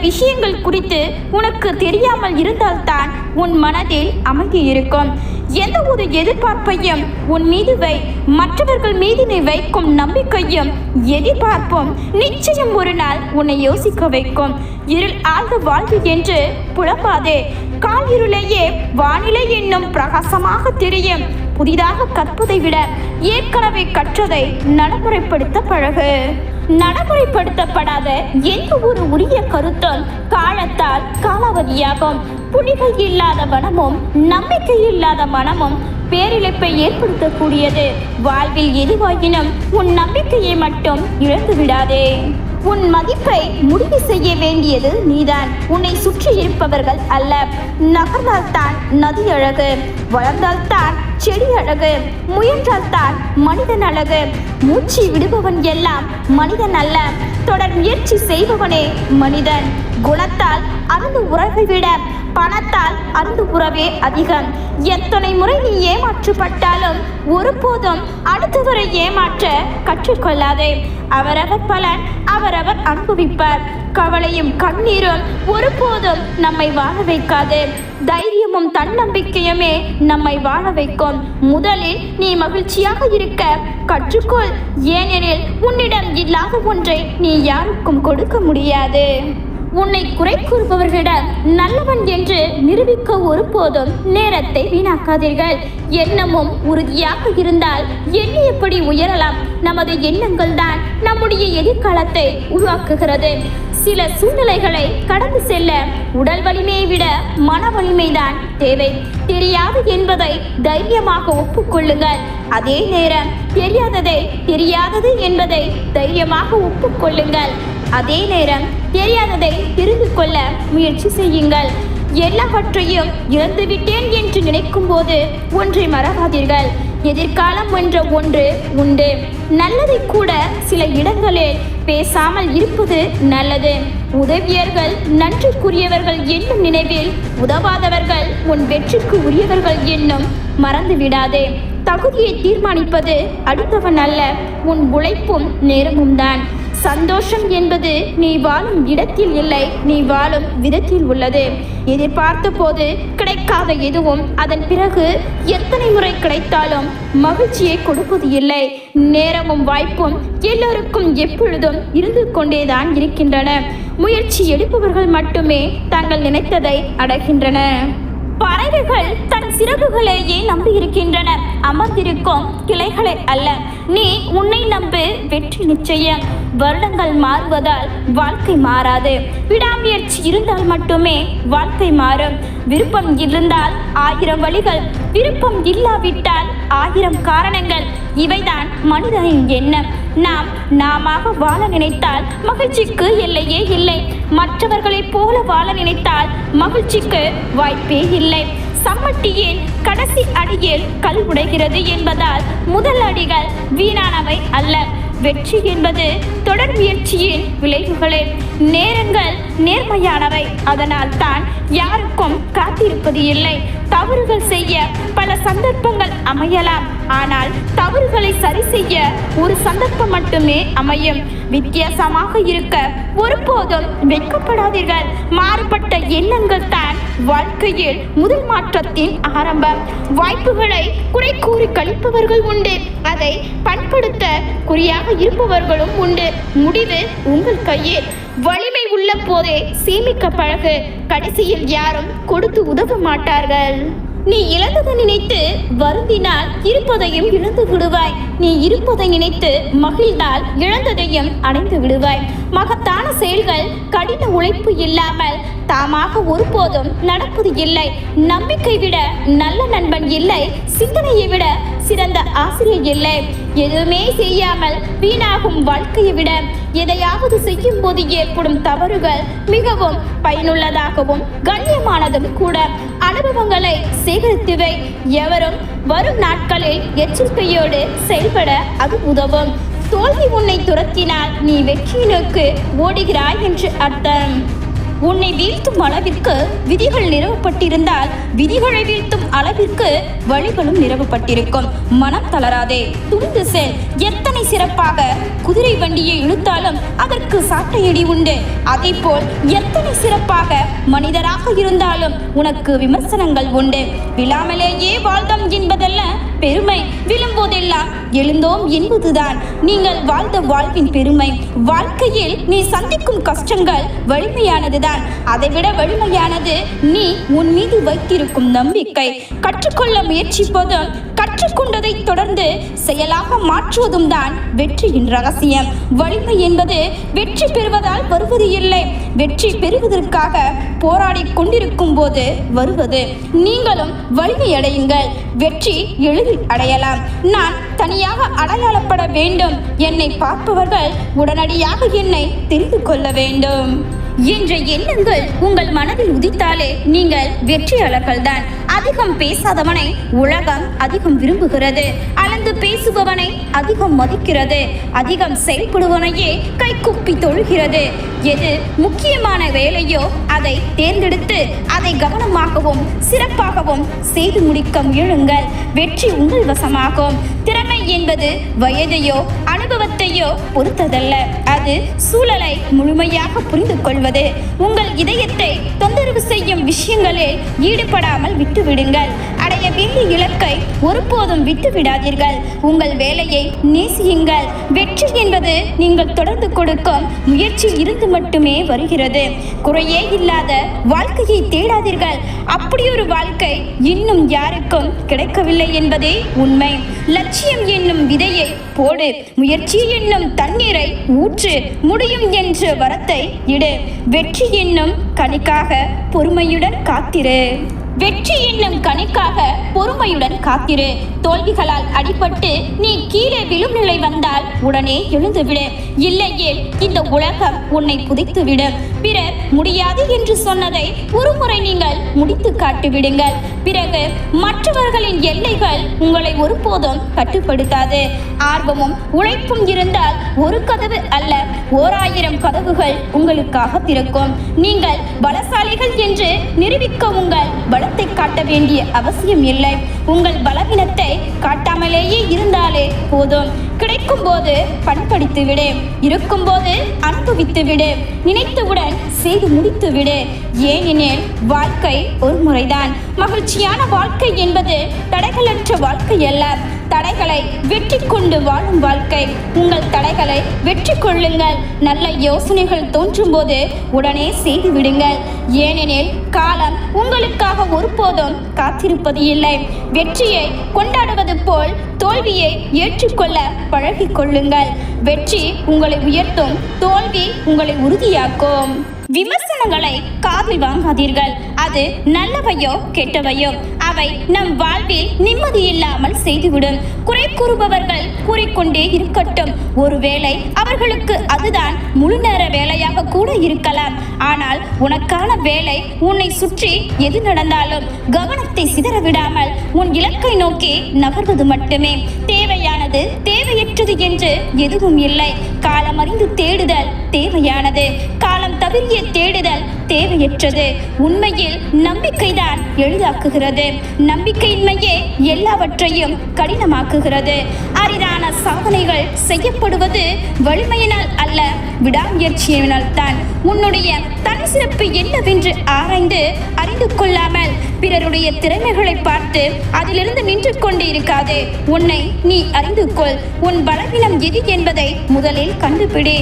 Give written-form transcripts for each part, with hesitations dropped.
விஷயங்கள் குறித்து உனக்கு தெரியாமல் இருந்தால்தான் உன் மனதில் அமைதி இருக்கும். எந்த ஒரு எதிர்பார்ப்பையும் உன் மீது வை. மற்றவர்கள் மீது நீ வைக்கும் நம்பிக்கையும் எதிர்பார்ப்பும் நிச்சயம் ஒரு நாள் உன்னை யோசிக்க வைக்கும். இருள் ஆழ்ந்த வாழ்வு என்று புலம்பாதே. கால் இருளையே வானிலை என்னும் பிரகாசமாக தெரியும். புதிதாக கற்பதை விட ஏற்கனவே கற்றதை நடைமுறைப்படுத்த பழகு. நடைமுறைப்படுத்தப்படாத எந்த ஒரு உரிய கருத்தும் காலத்தால் காலாவதியாகும். புலிகள் இல்லாத மனமும் நம்பிக்கை இல்லாத மனமும் பேரிழப்பை ஏற்படுத்தக்கூடியது. வாழ்வில் எதுவாயினும் உன் நம்பிக்கையை மட்டும் இழந்து விடாதே. உன் மதிப்பை முடிவு செய்ய வேண்டியது நீதான், உன்னை சுற்றி இருப்பவர்கள் அல்ல. நகர்ந்தால்தான் நதி அழகு, வளர்ந்தால்தான் செடி அழகு, முயன்றால்தான் மனிதன் அழகு. மூச்சு விடுபவன் எல்லாம் மனிதன் அல்ல, தொடர் முயற்சி செய்பவனே மனிதன். குணத்தால் அந்த உறவை விட பணத்தால் அந்த உறவே அதிகம். எத்தனை முறை நீ ஏமாற்றப்பட்டாலும் ஒருபோதும் அடுத்தவரை ஏமாற்ற கற்றுக்கொள்ளாதே. அவரவர் பலன் அவரவர் அனுபவிப்பார். கவலையும் கண்ணீரும் ஒருபோதும் நம்மை வாழ வைக்காது. தைரியமும் தன்னம்பிக்கையுமே நம்மை வாழ வைக்கும். முதலில் நீ மகிழ்ச்சியாக இருக்க கற்றுக்கொள். ஏனெனில் உன்னிடம் இல்லாத ஒன்றை நீ யாருக்கும் கொடுக்க முடியாது. உன்னை குறை கூறுபவர்களிடம் நல்லவன் என்று நிரூபிக்க ஒருபோதும் நேரத்தை வீணாக்காதீர்கள். எண்ணமும் உறுதியாக இருந்தால் எண்ணியபடி உயரலாம். நமது எண்ணங்கள் தான் நம்முடைய எதிர்காலத்தை உருவாக்குகிறது. சில சூழ்நிலைகளை கடந்து செல்ல உடல் வலிமையை விட மன வலிமைதான் தேவை. தெரியாது என்பதை தைரியமாக ஒப்புக்கொள்ளுங்கள். அதே நேரம் தெரியாததை தெரியாதது என்பதை தைரியமாக ஒப்புக்கொள்ளுங்கள். அதே நேரம் தெரியாததை தெரிந்து கொள்ள முயற்சி செய்யுங்கள். எல்லாவற்றையும் இழந்துவிட்டேன் என்று நினைக்கும் போது ஒன்றை மறவாதீர்கள். எதிர்காலம் என்ற ஒன்று உண்டு. நல்லதை கூட சில இடங்களில் பேசாமல் இருப்பது நல்லது. உதவியர்கள் நன்றிக்குரியவர்கள் என்னும் நினைவில் உதவாதவர்கள் உன் வெற்றிக்கு உரியவர்கள் என்னும் மறந்து விடாதே. தகுதியை தீர்மானிப்பது அடுத்தவன் அல்ல, உன் உழைப்பும் நேரமும் தான். சந்தோஷம் என்பது நீ வாழும் இடத்தில் இல்லை, நீ வாழும் விதத்தில் உள்ளது. எதிர்பார்த்த போது கிடைக்காத எதுவும் அதன் பிறகு எத்தனை முறை கிடைத்தாலும் மகிழ்ச்சியை கொடுப்பது இல்லை. நேரமும் வாய்ப்பும் எல்லோருக்கும் எப்பொழுதும் இருந்து கொண்டேதான் இருக்கின்றன. முயற்சி எடுப்பவர்கள் மட்டுமே தாங்கள் நினைத்ததை அடைகின்றன. பறவைகள் தன் சிறகுகளையே நம்பி இருக்கின்றன, அமர்ந்திருக்கும் கிளைகளை அல்ல. நீ உன்னை நம்பு, வெற்றி நிச்சயம். வருடங்கள் மாறுவதால் வாழ்க்கை மாறாது. விடாமுயற்சி இருந்தால் மட்டுமே வாழ்க்கை மாறும். விருப்பம் இருந்தால் 1000 வழிகள், விருப்பம் இல்லாவிட்டால் 1000 காரணங்கள். இவைதான் மனிதனின் எண்ணம். நாம வாழ நினைத்தால் மகிழ்ச்சிக்கு எல்லையே இல்லை. மற்றவர்களைப் போல வாழ நினைத்தால் மகிழ்ச்சிக்கு வாய்ப்பே இல்லை. சம்மட்டியின் கடைசி அடியில் கல் உடைகிறது என்பதால் முதல் அடிகள் வீணானவை அல்ல. வெற்றி என்பது தொடர் முயற்சியின் விளைவுகளே. நேரங்கள் நேர்மையானவை, அதனால் தான் யாருக்கும் காத்திருப்பது இல்லை. தவறுகள் செய்ய பல சந்தர்ப்பங்கள் அமையலாம், ஆனால் தவறுகளை சரி செய்ய ஒரு சந்தர்ப்பம் மட்டுமே அமையும். வித்தியாசமாக இருக்க ஒருபோதும் வெட்கப்படாதீர்கள். மாறுபட்ட எண்ணங்கள் தான் வாழ்க்கையில் முதல் மாற்றத்தின் ஆரம்பம். வாய்ப்புகளை குறை கூறி கழிப்பவர்கள் உண்டு, அதை பண்படுத்த குறியாக இருப்பவர்களும் உண்டு. முடிவு உங்கள் கையில். வலிமை உள்ள போதே சேமிக்க பழகு. கடைசியில் யாரும் கொடுத்து உதவ மாட்டார்கள். நீ இழந்ததை நினைத்து வருந்தினால் இருப்பதையும் இழந்து விடுவாய். நீ இருப்பதை நினைத்து மகிழ்ந்தால் இழந்ததையும் அடைந்து விடுவாய். மகத்தான செயல்கள் கடின உழைப்பு இல்லாமல் தாமாக ஒருபோதும் நடப்பது இல்லை. நம்பிக்கை விட நல்ல நண்பன் இல்லை, சிந்தனையை விட சிறந்த ஆசிரியர் இல்லை. எதுவுமே செய்யாமல் வீணாகும் வாழ்க்கையை விட எதையாவது செய்யும் போது ஏற்படும் தவறுகள் மிகவும் பயனுள்ளதாகவும் கண்ணியமானதும் கூட. அனுபவங்களை சேகரித்துவை. எவரும் வரும் நாட்களில் எச்சரிக்கையோடு செயல்பட அது உதவும். தோல்வி உன்னை துரத்தினால் நீ வெற்றி நோக்கு ஓடுகிறாய் என்று அர்த்தம். உன்னை வீழ்த்தும் அளவிற்கு விதிகள் நிறுவப்பட்டிருந்தால் விதிகளை வீழ்த்தும் அளவிற்கு வழிகளும் நிறுவப்பட்டிருக்கும். மனம் தளராதே, துணிந்து செல். எத்தனை சிறப்பாக குதிரை வண்டியை இழுத்தாலும் அதற்கு சாட்டையடி உண்டு. அதே போல் எத்தனை சிறப்பாக மனிதராக இருந்தாலும் உனக்கு விமர்சனங்கள் உண்டு. விழாமலேயே வாழ்ந்தோம் என்பதல்ல பெருமை, விழும்போதெல்லாம் எழுந்தோம் என்பதுதான் நீங்கள் வாழ்ந்த வாழ்வின் பெருமை. வாழ்க்கையில் நீ சந்திக்கும் கஷ்டங்கள் வலிமையானதுதான். அதைவிட வலிமையானது நீ உன் மீது வைத்திருக்கும் நம்பிக்கை. கற்றுக்கொள்ள முயற்சிப்பதும் கற்றுக்கொண்டதை தொடர்ந்து செயலாக மாற்றுவதும் தான் வெற்றியின் ரகசியம். வலிமை என்பது வெற்றி பெறுவதால் வருவது இல்லை, வெற்றி பெறுவதற்காக போராடி கொண்டிருக்கும் போது வருவது. நீங்களும் வலிமை அடையுங்கள், வெற்றி எளிதில் அடையலாம். நான் தனியாக அடையாளப்பட வேண்டும், என்னை பார்ப்பவர்கள் உடனடியாக என்னை தெரிந்து கொள்ள வேண்டும் என்ற எண்ணங்கள் உங்கள் மனதில் உதித்தாலே நீங்கள் வெற்றியாளர்கள் தான். அதிகம் பேசாதவனை உலகம் அதிகம் விரும்புகிறது, அளந்து பேசுபவனை அதிகம் மதிக்கிறது, அதிகம் செயல்படுவனையே கைக்குப்பி தொழுகிறது. எது முக்கியமான வேலையோ அதை தேர்ந்தெடுத்து அதை கவனமாகவும் சிறப்பாகவும் செய்து முடிக்க முயலுங்கள். வெற்றி உங்கள் வசமாகும். திறமை என்பது வயதையோ அனுபவத்தையோ பொறுத்ததல்ல, அது சூழலை முழுமையாக புரிந்து கொள்வது. உங்கள் இதயத்தை தொந்தரவு செய்யும் விஷயங்களில் ஈடுபடாமல் விட்டுவிடுங்கள். அடைய வேண்டிய இலக்கை ஒருபோதும் விட்டுவிடாதீர்கள். உங்கள் வேலையை நேசியுங்கள். வெற்றி என்பது நீங்கள் தொடர்ந்து கொடுக்கும் முயற்சியில் இருந்து மட்டுமே வருகிறது. குறையே இல்லாத வாழ்க்கையை தேடாதீர்கள். அப்படியொரு வாழ்க்கை இன்னும் யாருக்கும் கிடைக்கவில்லை என்பதே உண்மை. லட்சியம் என்னும் விதையை போடு, முயற்சி என்னும் தண்ணீரை ஊற்று, முடியும் என்ற வரத்தை இடு. வெற்றி என்னும் கனிக்காக பொறுமையுடன் காத்திரு. வெற்றி என்னும் கணிக்காக பொறுமையுடன் காத்திரு. தோல்விகளால் அடிபட்டு நீ கீழே விழும் நிலை வந்தால் உடனே எழுந்துவிடு. இல்லையேல் இந்த உலகம் உன்னை புதைத்துவிடும். பிறர் முடியாது என்று சொன்னதை ஒருமுறை நீங்கள் முடித்து காட்டிவிடுங்கள். பிறகு மற்றவர்களின் எல்லைகள் உங்களை ஒருபோதும் கட்டுப்படுத்தாது. ஆர்வமும் உழைப்பும் இருந்தால் ஒரு கதவு அல்ல 1000 கதவுகள் உங்களுக்காக திறக்கும். நீங்கள் பலசாலிகள் என்று நிரூபிக்க உங்கள் பலத்தை காட்ட வேண்டிய அவசியம் இல்லை. உங்கள் பலவீனத்தை காட்டாமலேயே இருந்தாலே போதும். கிடைக்கும் போது பண்படுத்தி விடு, இருக்கும் போது அனுபவித்து விடு, நினைத்தவுடன் செய்து முடித்து விடு. ஏனெனில் வாழ்க்கை ஒரு முறைதான். மகிழ்ச்சியான வாழ்க்கை என்பது தடைகளற்ற வாழ்க்கை அல்ல, தடைகளை வெற்றி கொண்டு வாழும் வாழ்க்கை. உங்கள் தடைகளை வெற்றி கொள்ளுங்கள். நல்ல யோசனைகள் தோன்றும் போது உடனே செய்து விடுங்கள். ஏனெனில் காலம் உங்களுக்காக ஒருபோதும் காத்திருப்பது இல்லை. வெற்றியை கொண்டாடுவது போல் தோல்வியை ஏற்றுக்கொள்ள பழகிக் கொள்ளுங்கள். வெற்றி உங்களை உயர்த்தும், தோல்வி உங்களை உறுதியாக்கும். விமர்சனங்களை காதில் வாங்காதீர்கள். அது நல்லவையோ கெட்டவையோ அவை நம் வாழ்வில் நிம்மதி இல்லாமல் செய்துவிடும். குறை கூறுபவர்கள் கூறிக்கொண்டே இருக்கட்டும். ஒருவேளை அவர்களுக்கு அதுதான் முழு நேர வேலையாக கூட இருக்கலாம். ஆனால் உனக்கான வேலை உன்னை சுற்றி எது நடந்தாலும் கவனத்தை சிதற விடாமல் உன் இலக்கை நோக்கி நகர்வது மட்டுமே. தேவையானது தேவையற்றது என்று எதுவும் இல்லை. காலம் அறிந்து தேடுதல் தேவையானது, காலம் தவறிய தேடுதல் தேவையற்றது. உண்மையில் நம்பிக்கைதான் எளிதாக்குகிறது. நம்பிக்கையின்மையே எல்லாவற்றையும் கடினமாக்குகிறது. அரிதான சாதனைகள் செய்யப்படுவது வலிமையினால் அல்ல, விடாமுயற்சியினால் தான். உன்னுடைய தனி சிறப்பு என்னவென்று ஆராய்ந்து அறிந்து கொள்ளாமல் பிறருடைய திறமைகளை பார்த்து அதிலிருந்து நின்று கொண்டு இருக்காது. உன்னை நீ அறிந்து கொள். உன் பலவீனம் எது என்பதை முதலில் கண்டுபிடி.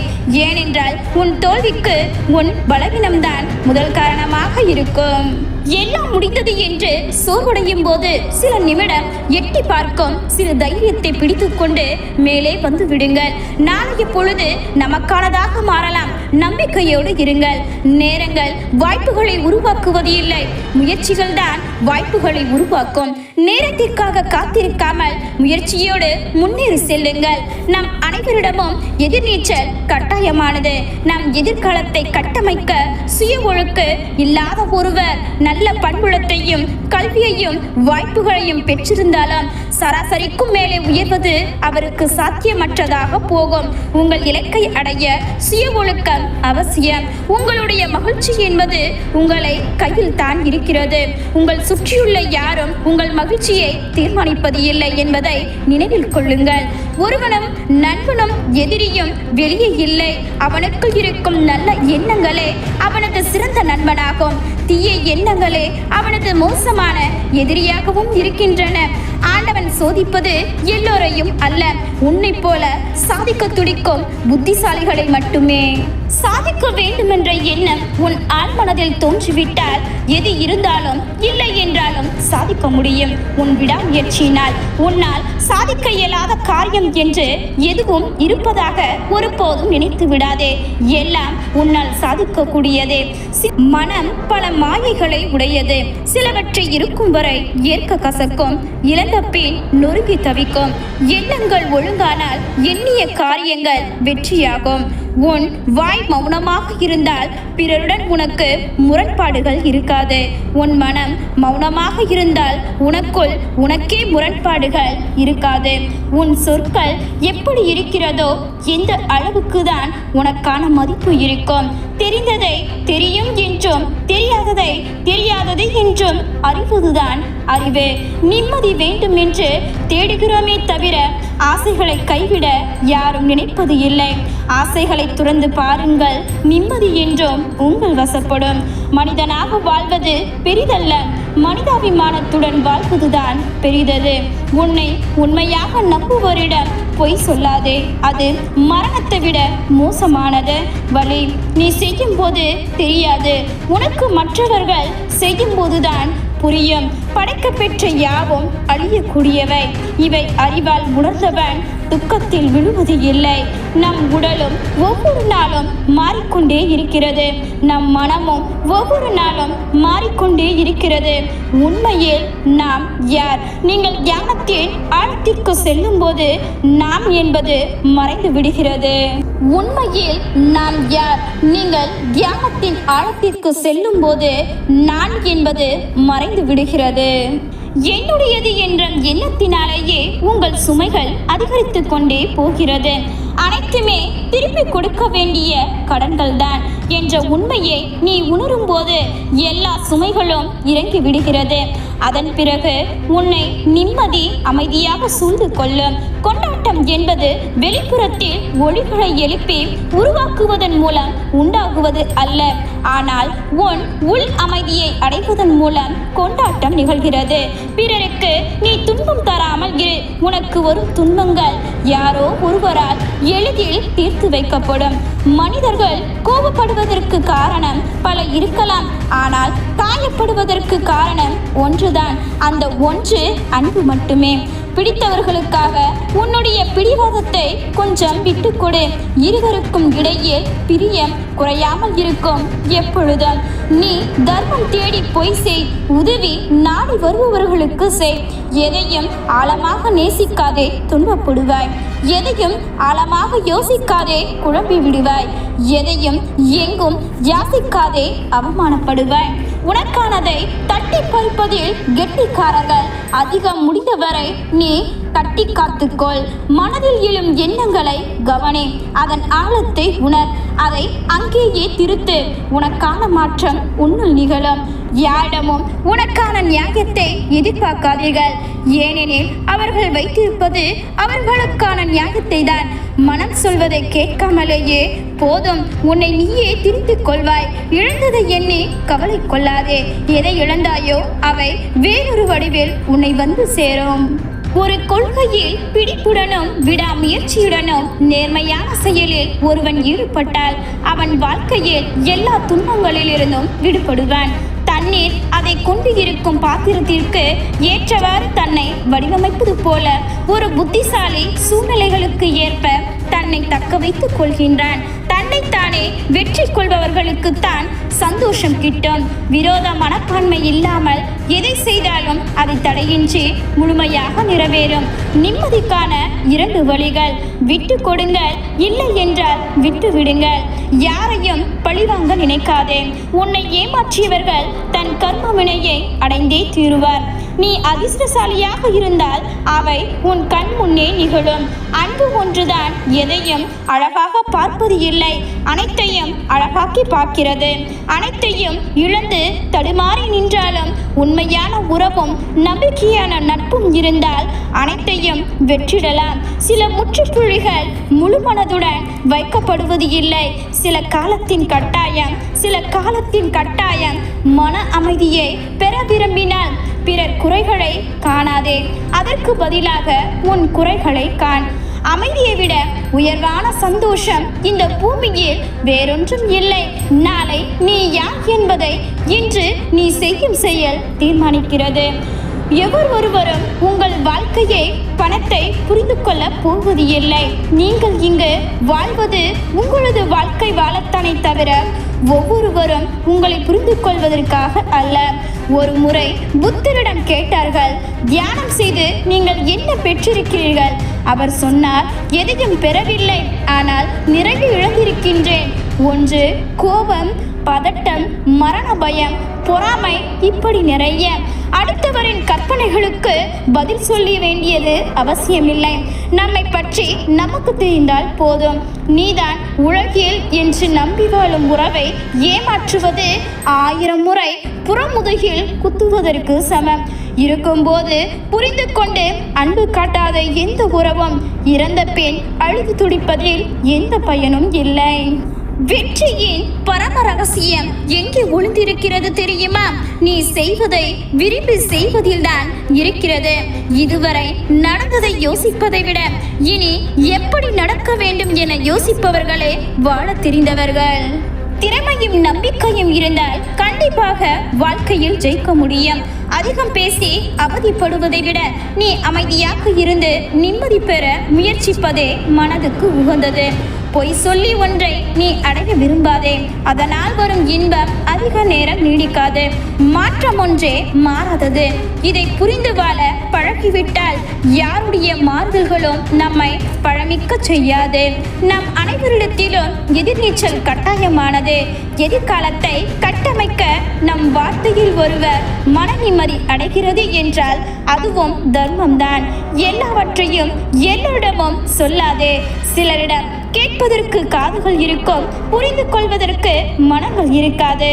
ஏனென்றால் உன் தோல்விக்கு உன் பலவீனம்தான் முதல் காரணமாக இருக்கும். எல்லாம் முடிந்தது என்று சோர்வடையும் போது சில நிமிடம் எட்டி பார்க்கும் சிறு தைரியத்தை பிடித்துக் கொண்டு மேலே வந்து விடுங்கள். நாளைய பொழுது நமக்கானதாக மாறலாம். நம்பிக்கையோடு இருங்கள். நேரங்கள் வாய்ப்புகளை உருவாக்குவது இல்லை, முயற்சிகள் தான் வாய்ப்புகளை உருவாக்கும். நேரத்திற்காக காத்திருக்காமல் முயற்சியோடு முன்னேறி செல்லுங்கள். நம் அனைவரிடமும் எதிர்நீச்சல் கட்டாயமானது. நம் எதிர்காலத்தை கட்டமைக்க சுய ஒழுக்கு இல்லாத ஒருவர் நல்ல பண்புலத்தையும் கல்வியையும் வாய்ப்புகளையும் பெற்றிருந்தாலும் சராசரிக்கும் மேலே உயர்வது அவருக்கு சாத்தியமற்றதாக போகும். உங்கள் இலக்கை அடைய சுய ஒழுக்கம் அவசியம். உங்களுடைய மகிழ்ச்சி என்பது உங்களை கையில் தான் இருக்கிறது. உங்கள் சுற்றியுள்ள யாரும் உங்கள் மகிழ்ச்சியை தீர்மானிப்பது இல்லை என்பதை நினைவில் கொள்ளுங்கள். ஒருவனும் நண்பனும் எதிரியும் வெளியே இல்லை. அவனுக்குள் இருக்கும் நல்ல எண்ணங்களே அவனது சிறந்த நண்பனாகும். தீய எண்ணங்களே அவனது மோசமான எதிரியாகவும் இருக்கின்றன. ஆண்டவன் சோதிப்பது எல்லோரையும் அல்ல, உன்னை போல சாதிக்க துடிக்கும் புத்திசாலிகளை மட்டுமே. சாதிக்க வேண்டுமென்ற எண்ணம் உன் ஆழ்மனதில் தோன்றிவிட்டால் எது இருந்தாலும் இல்லை என்றாலும் சாதிக்க முடியும். உன் விடாமுயற்சியினால் உன்னால் சாதிக்க இயலாத காரியம் என்று எதுவும் இருப்பதாக ஒருபோதும் நினைத்து விடாதே. எல்லாம் உன்னால் சாதிக்கக்கூடியதே. மனம் பல மாயைகளை உடையது. சிலவற்றை இருக்கும் வரை ஏற்க கசக்கும், இழந்த பின் நொறுங்கி தவிக்கும். எண்ணங்கள் ஒழுங்கானால் எண்ணிய காரியங்கள் வெற்றியாகும். உன் வாய் மௌனமாக இருந்தால் பிறருடன் உனக்கு முரண்பாடுகள் இருக்காது. உன் மனம் மௌனமாக இருந்தால் உனக்குள் உனக்கே முரண்பாடுகள் இருக்காது. உன் சொற்கள் எப்படி இருக்கிறதோ எந்த அளவுக்கு தான் உனக்கான மதிப்பு இருக்கும். தெரிந்ததை தெரியும் என்றும் தெரியாததை தெரியாதது என்றும் அறிவதுதான் அறிவு. நிம்மதி வேண்டும் என்று தேடுகிறோமே தவிர ஆசைகளை கைவிட யாரும் நினைப்பது இல்லை. ஆசைகளை துறந்து பாருங்கள், நிம்மதி என்றும் உங்கள் வசப்படும். மனிதனாக வாழ்வது பெரிதல்ல, மனிதாபிமானத்துடன் வாழ்வதுதான் பெரிதது. உன்னை உண்மையாக நம்புவோரிடம் பொய் சொல்லாதே, அது மரணத்தை விட மோசமானது. வலி நீ செய்யும் போது தெரியாது, உனக்கு மற்றவர்கள் செய்யும் போதுதான் புரியும். படைக்கப்பெற்ற யாவும் அழியக்கூடியவை. இவை அறிவால் உணர்ந்தவன் துக்கத்தில் விழுவது இல்லை. நம் உடலும் ஒவ்வொரு நாளும் மாறிக்கொண்டே இருக்கிறது. நம் மனமும் ஒவ்வொரு நாளும் மாறிக்கொண்டே இருக்கிறது. உண்மையில் நாம் யார்? நீங்கள் தியானத்தின் ஆழத்திற்கு செல்லும் போது நாம் என்பது மறைந்து விடுகிறது. உண்மையில் நாம் யார்? நீங்கள் தியானத்தின் ஆழத்திற்கு செல்லும் போது நான் என்பது மறைந்து விடுகிறது. என்னுடையது என்ற எண்ணத்தினாலேயே உங்கள் சுமைகள் அதிகரித்துக் கொண்டே போகிறது. அனைத்துமே திருப்பி கொடுக்க வேண்டிய கடன்கள் தான் என்ற உண்மையை நீ உணரும் போது எல்லா சுமைகளும் இறங்கி விடுகிறது. அதன் பிறகு உன்னை நிம்மதி அமைதியாக சூழ்ந்து கொள்ளும். கொண்டாட்டம் என்பது வெளிப்புறத்தில் ஒளிகளை எழுப்பி உருவாக்குவதன் மூலம் உண்டாகுவது அல்ல, ஆனால் உன் உள் அமைதியை அடைவதன் மூலம் கொண்டாட்டம் நிகழ்கிறது. பிறருக்கு நீ துன்பம் தராமல் இரு. உனக்கு வரும் துன்பங்கள் யாரோ ஒருவரால் எளிதில் தீர்த்து வைக்கப்படும். மனிதர்கள் கோபப்படுவதற்கு காரணம் பல இருக்கலாம், ஆனால் காயப்படுவதற்கு காரணம் ஒன்றுதான். அந்த ஒன்று அன்பு மட்டுமே. பிடித்தவர்களுக்காக உன்னுடைய பிடிவாதத்தை கொஞ்சம் விட்டுக்கொடு. இருவருக்கும் இடையே பிரியம் குறையாமல் இருக்கும். எப்பொழுதும் நீ தர்மம் தேடி பொய் செய், உதவி நாடி வருபவர்களுக்கு செய். எதையும் ஆழமாக நேசிக்காதே, துன்பப்படுவாய். எதையும் ஆழமாக யோசிக்காதே, குழம்பி விடுவாய். எதையும் எங்கும் யாசிக்காதே, அவமானப்படுவாய். உனக்கானதை தட்டி பறிப்பதில் கெட்டிக்காரர்கள் அதிகம். முடிந்தவரை நீ கட்டி காத்துக்கொள். மனதில் எழும் எண்ணங்களை கவனி, அதன் ஆழத்தை உணர், அதை அங்கேயே திருத்து. உனக்கான மாற்றம் உன்னுள் நிகழும். யாரிடமும் உனக்கான நியாயத்தை எதிர்பார்க்காதீர்கள், ஏனெனில் அவர்கள் வைத்திருப்பது அவர்களுக்கான நியாயத்தை தான். மனம் சொல்வதை கேட்காமலேயே போதும், உன்னை நீயே திருத்திக் கொள்வாய். இழந்ததை எண்ணி கவலை கொள்ளாதே. எதை இழந்தாயோ அவை வேறொரு வடிவில் உன்னை வந்து சேரும். ஒரு கொள்கையில் பிடிப்புடனும் விடாமுயற்சியுடனும் நேர்மையான செயலில் ஒருவன் ஈடுபட்டால் அவன் வாழ்க்கையில் எல்லா துன்பங்களிலிருந்தும் விடுபடுவான். தண்ணீர் அதை கொண்டு இருக்கும் பாத்திரத்திற்கு ஏற்றவாறு தன்னை வடிவமைப்பது போல ஒரு புத்திசாலி சூழ்நிலைகளுக்கு ஏற்ப தன்னை தக்க வைத்துக் கொள்கின்றான். தன்னை தன்னைத்தானே வெற்றி கொள்பவர்களுக்குத்தான் சந்தோஷம் கிட்டும். விரோத மனப்பான்மை இல்லாமல் எதை செய்தாலும் அதை தடையின்றி முழுமையாக நிறைவேறும். நிம்மதிக்கான 2 வழிகள்: விட்டு கொடுங்கள், இல்லை என்றால் விட்டு விடுங்கள். யாரையும் பழிவாங்க நினைக்காதே. உன்னை ஏமாற்றியவர்கள் தன் கர்ம வினையை அடைந்தே தீருவார். நீ அதிர்ஷ்டசாலியாக இருந்தால் அவை உன் கண் முன்னே நிகழும். அன்பு ஒன்றுதான் எதையும் அழகாக பார்ப்பது இல்லை, அனைத்தையும் அழகாக்கி பார்க்கிறது. அனைத்தையும் இழந்து தடுமாறி நின்றாலும் உண்மையான உறவும் நம்பிக்கையான நட்பும் இருந்தால் அனைத்தையும் வெற்றிடலாம். சில முற்றுப்புள்ளிகள் முழு மனதுடன் வைக்கப்படுவது இல்லை. சில காலத்தின் கட்டாயம் மன அமைதியை பெற விரும்பினால் பிறர் குறைகளை காணாதே, அதற்கு பதிலாக உன் குறைகளை காண். அமைதியை விட உயர்வான சந்தோஷம் இந்த பூமியில் வேறொன்றும் இல்லை. நாளை நீ யார் என்பதை இன்று நீ செய்யும் செயல் தீர்மானிக்கிறது. ஒருவரும் உங்கள் வாழ்க்கையை பணத்தை புரிந்து கொள்ள போவது இல்லை. நீங்கள் இங்கு வாழ்வது உங்களது வாழ்க்கை வாழத்தானே தவிர ஒவ்வொருவரும் உங்களை புரிந்து கொள்வதற்காக அல்ல. ஒரு முறை புத்தரிடம் கேட்டார்கள், தியானம் செய்து நீங்கள் என்ன பெற்றிருக்கிறீர்கள்? அவர் சொன்னார், எதையும் பெறவில்லை, ஆனால் நிறைய இழந்திருக்கின்றேன். ஒன்று கோபம், பதட்டம், மரண பயம், பொறாமை, இப்படி நிறைய. அடுத்தவரின் கற்பனைகளுக்கு பதில் சொல்ல வேண்டியது அவசியமில்லை. நம்மை பற்றி நமக்கு தெரிந்தால் போதும். நீதான் உலகில் என்று நம்பி வாழும் உறவை ஏமாற்றுவது 1000 முறை புறமுதுகில் குத்துவதற்கு சமம். இருக்கும்போது புரிந்து கொண்டு அன்பு காட்டாத எந்த உறவும் இறந்த பின் அழுது துடிப்பதில் எந்த பயனும் இல்லை. வெற்றியின் பரம ரகசியம் எங்கே ஒளிந்திருக்கிறது தெரியுமா? நீ செய்வதை விரும்பி செய்வதில்தான் இருக்கிறது. இதுவரை நடந்ததை யோசிப்பதை விட இனி எப்படி நடக்க வேண்டும் என யோசிப்பவர்களே வாழ தெரிந்தவர்கள். திறமையும் நம்பிக்கையும் இருந்தால் கண்டிப்பாக வாழ்க்கையில் ஜெயிக்க முடியும். அதிகம் பேசி அவதிப்படுவதை விட நீ அமைதியாக இருந்து நிம்மதி பெற முயற்சிப்பதே மனதுக்கு உகந்தது. பொய் சொல்லி ஒன்றை நீ அடைய விரும்பாதே. அதனால் வரும் இன்பம் அதிக நேரம் நீடிக்காது. மாற்றம் ஒன்றே மாறாதது. இதை புரிந்து வாழ பழகிவிட்டால் யாருடைய மாறுதல்களும் நம்மை பழமிக்க செய்யாது. நம் அனைவரிடத்திலும் எதிர்நீச்சல் கட்டாயமானது. எதிர்காலத்தை கட்டமைக்க நம் வார்த்தையில் ஒருவர் மன நிம்மதி அடைகிறது என்றால் அதுவும் தர்மம்தான். எல்லாவற்றையும் எல்லோரிடமும் சொல்லாதே. சிலரிடம் கேட்பதற்கு காதுகள் இருக்கும், புரிந்து கொள்வதற்கு மனங்கள் இருக்காது.